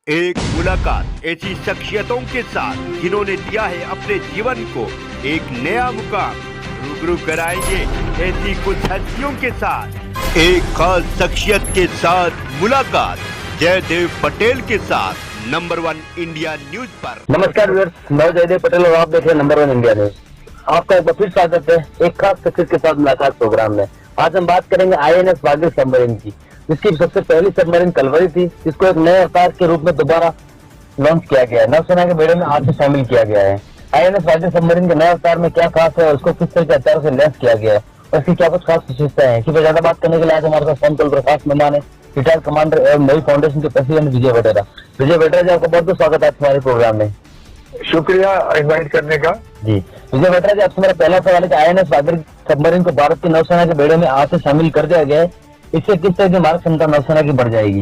एक मुलाकात ऐसी शख्सियतों के साथ जिन्होंने दिया है अपने जीवन को एक नया मुकाम। रूबरू कराएंगे ऐसी कुछ हस्तियों के साथ एक खास शख्सियत के साथ मुलाकात जयदेव पटेल के साथ नंबर 1 इंडिया न्यूज पर। नमस्कार व्यूअर्स, मैं जयदेव पटेल और आप देख रहे हैं नंबर 1 इंडिया न्यूज। आपका एक बार फिर स्वागत है एक खास शख्सियत के साथ मुलाकात प्रोग्राम में। आज हम बात करेंगे INS वागिर सबमरीन की, जिसकी सबसे पहली सबमरीन कलवरी थी, जिसको एक नए अवतार के रूप में दोबारा लॉन्च किया गया है। नौसेना के बेड़े में आज से शामिल किया गया है। INS वागिर सबमरीन के नए अवतार में क्या खास है, उसको किस तरह के हथियारों से लैस किया गया है और इसकी क्या कुछ खास विशेषताएं हैं, इसी पर ज्यादा बात करने के लिए आज हमारे साथ फोन कॉल पर खास मेहमान है रिटायर्ड कमांडर एवं नई फाउंडेशन के प्रेसिडेंट विजय वेटेरा। विजय वेटेरा जी, आपका बहुत बहुत स्वागत है हमारे प्रोग्राम में। शुक्रिया इनवाइट करने का। जी विजय वेटेरा जी, आपसे मेरा पहला सवाल है कि INS वागिर सबमरीन को भारत की नौसेना के बेड़े में आज से शामिल कर दिया गया है, इससे किस तरह की मारक क्षमता नौसेना की बढ़ जाएगी?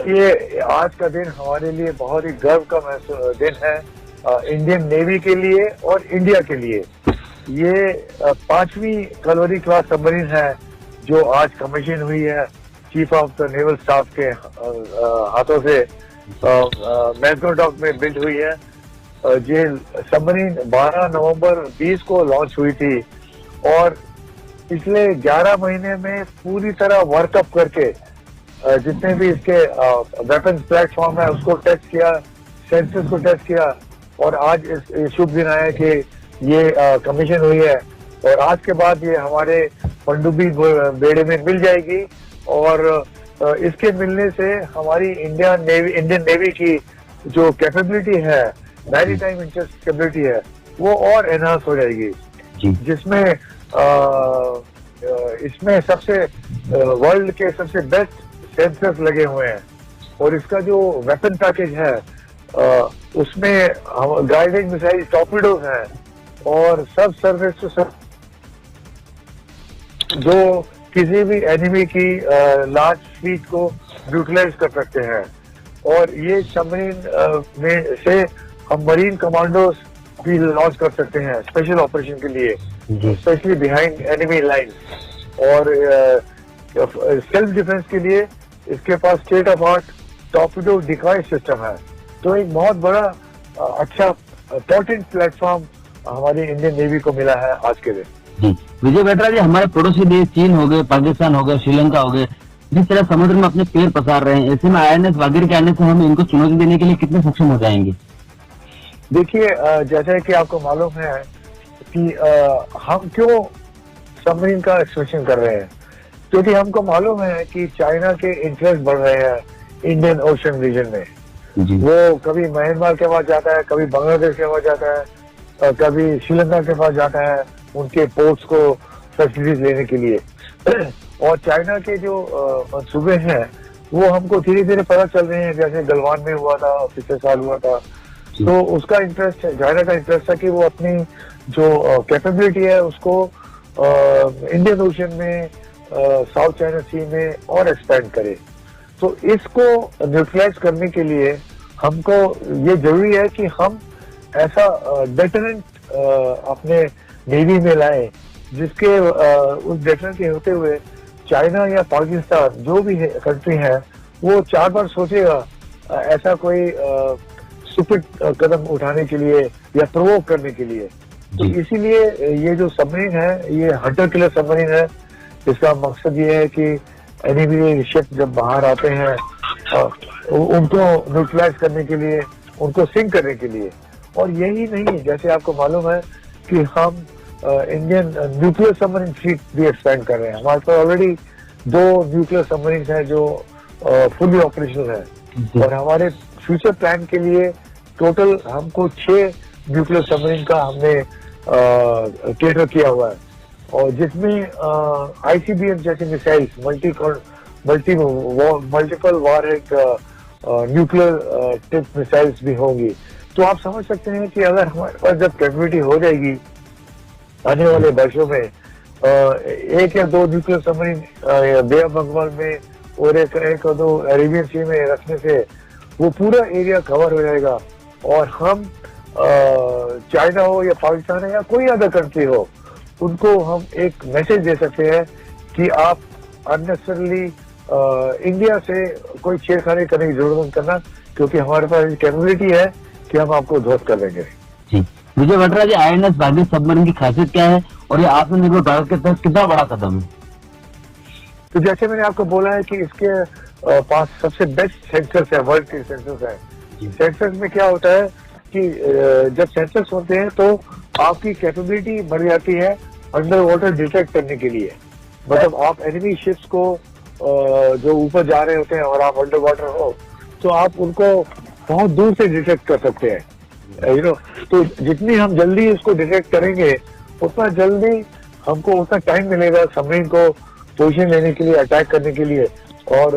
ये आज का दिन हमारे लिए बहुत ही गर्व का दिन है, इंडियन नेवी के लिए और इंडिया के लिए। ये 5वीं कलवरी क्लास सबमरीन है जो आज कमीशन हुई है chief of the naval staff के हाथों से मैग्नोडॉक में बिल्ड हुई है। ये सबमरीन 12 नवंबर 20 को लॉन्च हुई थी और पिछले 11 महीने में पूरी तरह वर्कअप करके जितने भी इसके वेपन्स प्लेटफॉर्म है उसको टेस्ट किया, सेंसर्स को टेस्ट किया और आज इस शुभ दिन आया कि ये कमीशन हुई है और आज के बाद ये हमारे पनडुब्बी बेड़े में मिल जाएगी और इसके मिलने से हमारी इंडियन नेवी की जो कैपेबिलिटी है, मैरीटाइम कैपेबिलिटी है, वो और एनहांस हो जाएगी, जिसमें इसमें सबसे वर्ल्ड के सबसे बेस्ट सेंसर्स लगे हुए हैं और इसका जो वेपन पैकेज है उसमें गाइडेड मिसाइल टॉर्पीडोज हैं और सब सर्विस टू सब जो किसी भी एनिमी की लार्ज फ्लीट को न्यूट्रलाइज कर सकते हैं। और ये सबमरीन में से हम मरीन कमांडोज भी लॉन्च कर सकते हैं स्पेशल ऑपरेशन के लिए, स्पेशली बिहाइंड एनिमी लाइन। और सेल्फ डिफेंस के लिए इसके पास state of art torpedo decoy system है। तो एक बहुत बड़ा अच्छा इंपॉर्टेंट प्लेटफॉर्म हमारी इंडियन नेवी को मिला है आज के दिन। जी विजय वेटेरा जी, हमारे पड़ोसी देश चीन हो गए, पाकिस्तान हो गए, श्रीलंका हो गए, जिस तरह समुद्र में अपने पैर पसार रहे हैं, ऐसे में INS वागिर के आने से हम इनको चुनौती देने के लिए कितने सक्षम हो जाएंगे? देखिए, जैसे कि आपको मालूम है कि हम क्यों सबमरीन का एक्सपेंशन कर रहे हैं, क्योंकि हमको मालूम है कि चाइना के इंटरेस्ट बढ़ रहे हैं इंडियन ओशन रीजन में। वो कभी म्यांमार के पास जाता है, कभी बांग्लादेश के पास जाता है, कभी श्रीलंका के पास जाता है उनके पोर्ट्स को फैसिलिटीज लेने के लिए। और चाइना के जो मंसूबे हैं वो हमको धीरे धीरे पता चल रहे हैं, जैसे गलवान में हुआ था, पिछले साल हुआ था। तो उसका इंटरेस्ट है, चाइना का इंटरेस्ट है कि वो अपनी जो कैपेबिलिटी है उसको इंडियन ओशन में, साउथ चाइना सी में और एक्सपेंड करे। तो इसको न्यूट्रलाइज करने के लिए हमको ये जरूरी है कि हम ऐसा डेटरेंट अपने नेवी में लाए जिसके उस डेटरेंट के होते हुए चाइना या पाकिस्तान जो भी कंट्री है वो 4 बार सोचेगा ऐसा कोई स्टूपिड कदम उठाने के लिए या प्रोवोक करने के लिए। तो इसीलिए ये जो सबमरीन है ये हंटर किलर सबमरीन है। इसका मकसद ये है कि एनिमी शिप जब बाहर आते हैं उनको न्यूट्रलाइज करने के लिए, उनको सिंक करने के लिए। और यही नहीं, जैसे आपको मालूम है कि हम इंडियन न्यूक्लियर सबमरीन फ्लीट भी एक्सपेंड कर रहे हैं। हमारे पास ऑलरेडी 2 न्यूक्लियर सबमरीन हैं जो फुली ऑपरेशनल है और हमारे फ्यूचर प्लान के लिए टोटल हमको 6 न्यूक्लियर सबमरीन का हमने केटर किया हुआ है और जिसमें ICBM जैसे missiles, multiple warhead nuclear tip missiles भी होंगी। तो आप समझ सकते हैं कि अगर हमारे पास जब कैपेबिलिटी हो जाएगी आने वाले वर्षों में 1 या 2 nuclear submarine bay of Bengal में और एक या 2 अरेबियन सी में रखने से वो पूरा एरिया कवर हो जाएगा और हम चाइना हो या पाकिस्तान हो या कोई अदर कंट्री हो, उनको हम एक मैसेज दे सकते हैं कि आप अननेसेसरली इंडिया से कोई छेड़खानी करने की जरूरत नहीं करना, क्योंकि हमारे पास कैपेबिलिटी है कि हम आपको ध्वस्त कर देंगे। जी विजय भट्टराज जी, INS वागिर सबमरीन की खासियत क्या है और ये आत्मनिर्भर भारत के तहत कितना बड़ा कदम है? तो जैसे मैंने आपको बोला है कि इसके पास सबसे बेस्ट सेंसर्स है, वर्ल्ड के सेंसर्स है। सेंसर्स में क्या होता है कि जब सेंसर्स होते हैं तो आपकी कैपेबिलिटी बढ़ जाती है अंडर वाटर डिटेक्ट करने के लिए। मतलब आप एनिमी शिप्स को जो ऊपर जा रहे होते हैं और आप अंडर वाटर हो तो आप उनको बहुत दूर से डिटेक्ट कर सकते हैं, यू नो। तो जितनी हम जल्दी उसको डिटेक्ट करेंगे उतना जल्दी हमको उतना टाइम मिलेगा सबमरीन को पोजीशन लेने के लिए, अटैक करने के लिए, और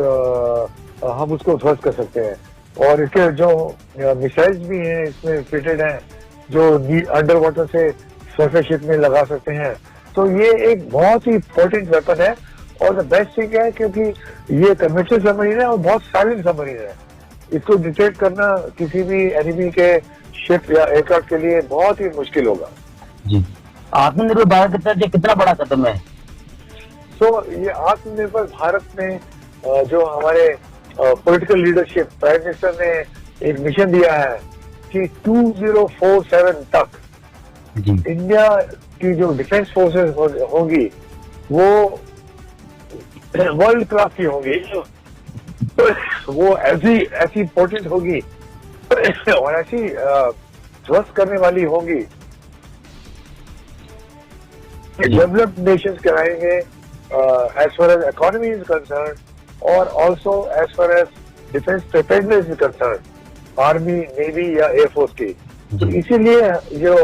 हम उसको ध्वस्त कर सकते हैं। और इसके जो मिसाइल्स भी हैं इसमें फिटेड हैं जो अंडर वाटर से सरफेस शिप में लगा सकते हैं। तो ये एक बहुत ही इंपॉर्टेंट वेपन है और द बेस्ट थिंग है क्योंकि ये कन्वेंशनल सबमरीन है और बहुत साइलेंट सबमरीन है। इसको डिटेक्ट करना किसी भी एनिमी के शिप या एयरक्राफ्ट के लिए बहुत ही मुश्किल होगा। जी, आत्मनिर्भर भारत के तहत ये कितना बड़ा कदम है? तो ये आत्मनिर्भर भारत में जो हमारे पॉलिटिकल लीडरशिप, प्राइम मिनिस्टर ने एक मिशन दिया है कि 2047 तक इंडिया की जो डिफेंस फोर्सेस होंगी वो वर्ल्ड क्लास की होंगी, वो ऐसी इंपॉर्टेंट होगी और ऐसी ध्वस्त करने वाली होंगी। डेवलप्ड नेशंस कराएंगे as far as economy is concerned और also as far as defense preparedness is concerned, army, navy या एयरफोर्स की। तो इसीलिए जो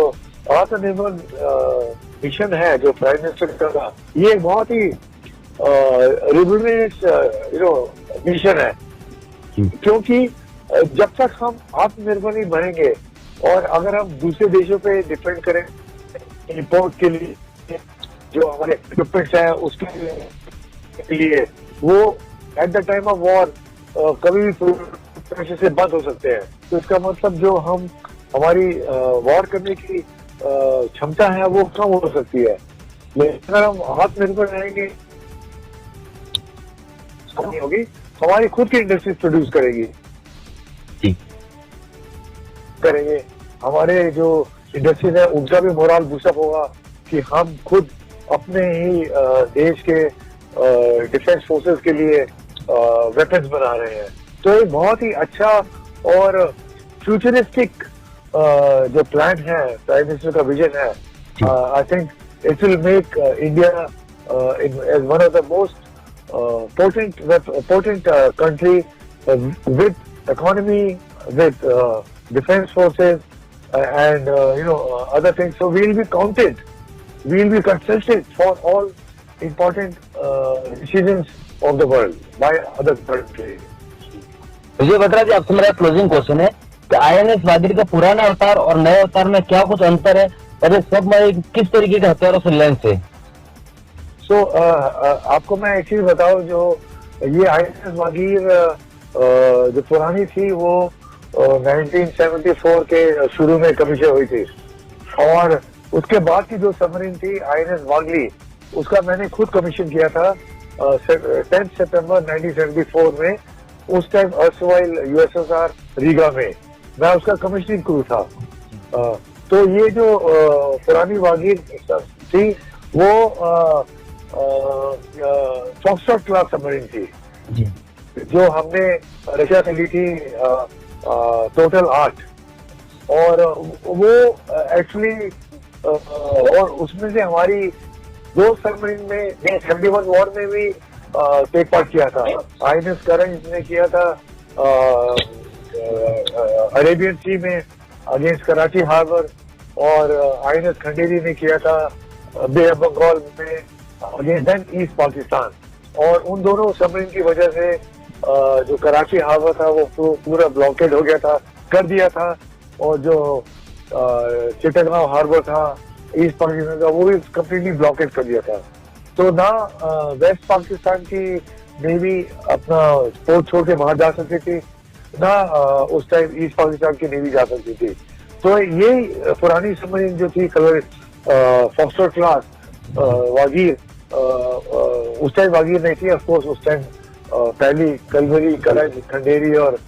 आत्मनिर्भर मिशन है जो प्राइम मिनिस्टर का, ये बहुत ही रिवोल्यूशनरी मिशन है, क्योंकि जब तक हम आत्मनिर्भर नहीं बनेंगे और अगर हम दूसरे देशों पे डिपेंड करें इंपोर्ट के लिए, जो हमारे इक्विपमेंट्स हैं उसके लिए, वो at the time of war कभी भी प्रोडक्शन से बंद हो सकते हैं। तो इसका मतलब जो हमारी वॉर करने की क्षमता है वो कम हो सकती है। लेकिन अगर हम आत्मनिर्भर रहेंगे होगी, हमारी खुद की इंडस्ट्रीज प्रोड्यूस करेंगे, हमारे जो इंडस्ट्रीज है उनका भी मोरल बूस्टअप होगा कि हम खुद अपने ही देश के डिफेंस फोर्सेस के लिए वेपन्स बना रहे हैं। तो एक बहुत ही अच्छा और फ्यूचरिस्टिक जो प्लान है, प्राइम मिनिस्टर का विजन है, I think it will make India as one of the most potent country with economy, with defence forces and other things. So we will be counted, we will be consulted for all important decisions of the world by other countries. विजय भट्टराज जी, आपसे मेरा closing question है कि INS वागिर का पुराना अवतार और नए अवतार में क्या कुछ अंतर है और ये सबमरीन किस तरीके के हथियारों से लैंस है? So आपको मैं एक चीज बताऊं, जो ये INS वागिर जो पुरानी थी वो 1974 के शुरू में कमीशन हुई थी, और उसके बाद की जो सबमरीन थी INS वागली, उसका मैंने खुद कमीशन किया था 10 सितंबर 1974 में। उस टाइम अर्सवाइल USSR रीगा में मैं उसका कमीशनिंग क्रू था। तो ये जो पुरानी वागिर थी वो फॉक्सट्रॉट क्लास सबमरीन थी जो हमने रशिया से ली थी, टोटल 8, और वो एक्चुअली और उसमें से हमारी 2 सबमरीन में 71 वॉर में भी टेक पार्ट किया था। INS करंज ने किया था अरेबियन सी में अगेंस्ट कराची हार्बर, और INS खंडेरी ने किया था बे ऑफ बंगाल में अगेंस्ट ईस्ट पाकिस्तान। और उन दोनों सबमरीन की वजह से जो कराची हार्बर था वो पूरा ब्लॉकेड हो गया था, कर दिया था, और जो चिटगांव हार्बर था ईस्ट पाकिस्तान का वो भी कम्प्लीटली ब्लॉकेड कर दिया था। तो ना वेस्ट पाकिस्तान की नेवी अपना पोर्ट छोड़ के बाहर जा सकती थी, ना उस टाइम ईस्ट पाकिस्तान की नेवी जा सकती थी। तो ये पुरानी सबमरीन जो थी फॉक्सट्रॉट क्लास वागिर, उस टाइम वागिर नहीं थी, ऑफ कोर्स उस टाइम पहली कलवरी, खंडेरी और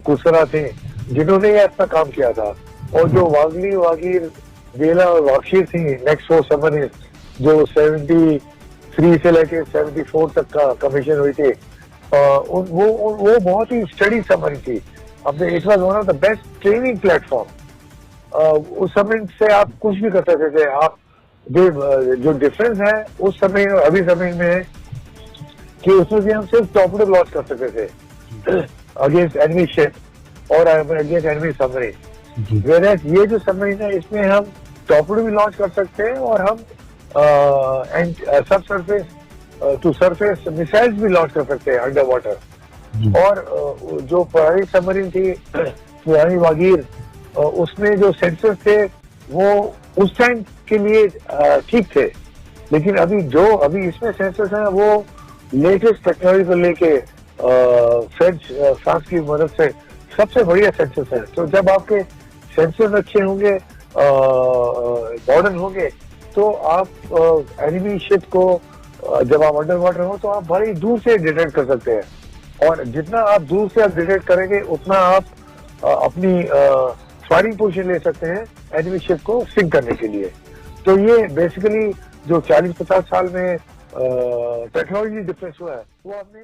कुसरा थे जिन्होंने ये अपना काम किया था। और जो वागली, वागीर, बेला और वाक्षीर थी नेक्स्ट 4 सबमरीन जो 73 से लेके 74 तक का कमीशन हुई थी, वो बहुत ही स्टडी सबमरीन थी। अपने it was one of the best training platform. उस सबमरीन से आप कुछ भी कर सकते थे। आप जो डिफरेंस है उस सबमरीन और अभी सबमरीन में है कि उसमें भी हम सिर्फ टॉर्पेडो लॉन्च कर सकते थे अगेंस्ट एनिमी शिप और अगेंस्ट एनिमी सबमरीन। वेयरएज ये जो सबमरीन है इसमें हम टॉर्पेडो भी लॉन्च कर सकते हैं और हम सब सरफेस टू सरफेस मिसाइल्स भी लॉन्च कर सकते हैं अंडर वाटर। और जो पुरानी सबमरीन थी, पुरानी वागीर, उसमें जो सेंसर्स थे वो उस टाइम के लिए ठीक थे, लेकिन अभी इसमें सेंसर्स हैं वो लेटेस्ट टेक्नोलॉजी को लेके फ्रांस की मदद से सबसे बढ़िया सेंसर्स हैं। तो जब आपके सेंसर्स अच्छे होंगे, मॉडर्न होंगे, तो आप एनिमी शिप को जब आप अंडर वाटर हो तो आप बड़ी दूर से डिटेक्ट कर सकते हैं। और जितना आप दूर से आप डिटेक्ट करेंगे उतना आप अपनी फायरिंग पोजीशन ले सकते हैं एनिमी शिप को सिंक करने के लिए। तो ये बेसिकली जो 40-50 साल में टेक्नोलॉजी डिफरेंस हुआ है वो आपने